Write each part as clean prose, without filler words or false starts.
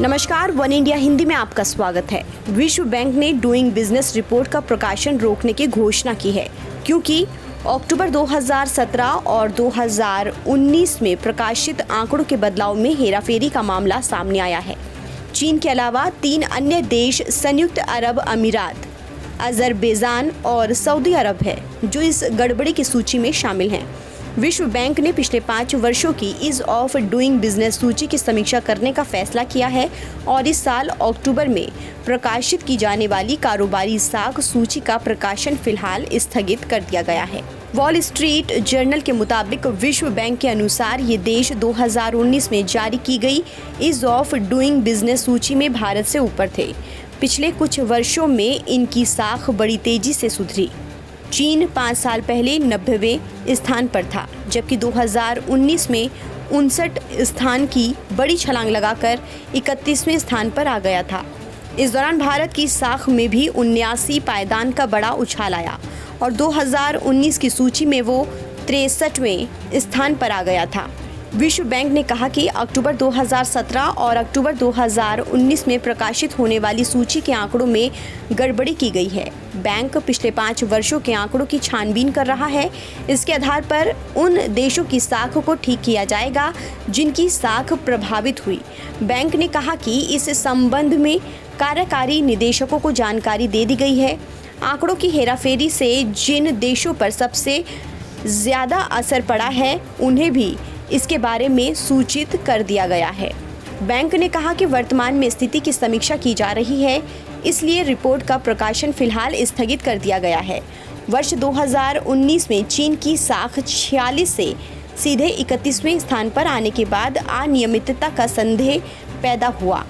नमस्कार, one India Hindi में आपका स्वागत है। विश्व बैंक ने डूइंग बिजनेस रिपोर्ट का प्रकाशन रोकने की घोषणा की है, क्योंकि अक्टूबर 2017 और 2019 में प्रकाशित आंकड़ों के बदलाव में हेराफेरी का मामला सामने आया है। चीन के अलावा 3 अन्य देश संयुक्त अरब अमीरात, अजरबैजान और सऊदी अरब है, जो इस गड़बड़ी की सूची में शामिल हैं। विश्व बैंक ने पिछले 5 वर्षों की ईज ऑफ डूइंग बिजनेस सूची की समीक्षा करने का फैसला किया है और इस साल अक्टूबर में प्रकाशित की जाने वाली कारोबारी साख सूची का प्रकाशन फिलहाल स्थगित कर दिया गया है। वॉल स्ट्रीट जर्नल के मुताबिक विश्व बैंक के अनुसार ये देश 2019 में जारी की गई ईज ऑफ डूइंग बिजनेस सूची में भारत से ऊपर थे। पिछले कुछ वर्षों में इनकी साख बड़ी तेजी से सुधरी। चीन 5 साल पहले 90वें स्थान पर था, जबकि 2019 में 59 स्थान की बड़ी छलांग लगाकर 31वें स्थान पर आ गया था। इस दौरान भारत की साख में भी 79 पायदान का बड़ा उछाल आया और 2019 की सूची में वो 63वें स्थान पर आ गया था। विश्व बैंक ने कहा कि अक्टूबर 2017 और अक्टूबर 2019 में प्रकाशित होने वाली सूची के आंकड़ों में गड़बड़ी की गई है। बैंक पिछले 5 वर्षों के आंकड़ों की छानबीन कर रहा है। इसके आधार पर उन देशों की साख को ठीक किया जाएगा जिनकी साख प्रभावित हुई। बैंक ने कहा कि इस संबंध में कार्यकारी निदेशकों को जानकारी दे दी गई है। आंकड़ों की हेराफेरी से जिन देशों पर सबसे ज़्यादा असर पड़ा है, उन्हें भी इसके बारे में सूचित कर दिया गया है। बैंक ने कहा कि वर्तमान में स्थिति की समीक्षा की जा रही है, इसलिए रिपोर्ट का प्रकाशन फिलहाल स्थगित कर दिया गया है। वर्ष 2019 में चीन की साख 46 से सीधे 31वें स्थान पर आने के बाद अनियमितता का संदेह पैदा हुआ।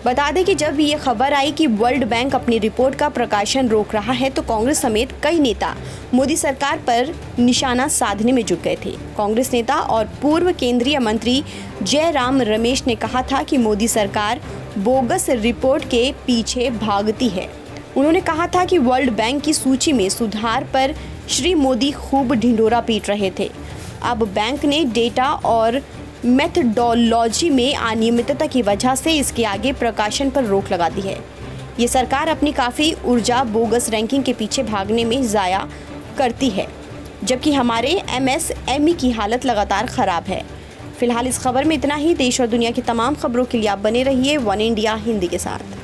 बता दें कि जब ये खबर आई कि वर्ल्ड बैंक अपनी रिपोर्ट का प्रकाशन रोक रहा है, तो कांग्रेस समेत कई नेता मोदी सरकार पर निशाना साधने में जुट गए थे। कांग्रेस नेता और पूर्व केंद्रीय मंत्री जयराम रमेश ने कहा था कि मोदी सरकार बोगस रिपोर्ट के पीछे भागती है। उन्होंने कहा था कि वर्ल्ड बैंक की सूची में सुधार पर श्री मोदी खूब ढिंढोरा पीट रहे थे। अब बैंक ने डेटा और मेथडोलॉजी में अनियमितता की वजह से इसके आगे प्रकाशन पर रोक लगा दी है। ये सरकार अपनी काफ़ी ऊर्जा बोगस रैंकिंग के पीछे भागने में ज़ाया करती है, जबकि हमारे MSME की हालत लगातार ख़राब है। फिलहाल इस खबर में इतना ही। देश और दुनिया की तमाम खबरों के लिए आप बने रहिए वन इंडिया हिंदी के साथ।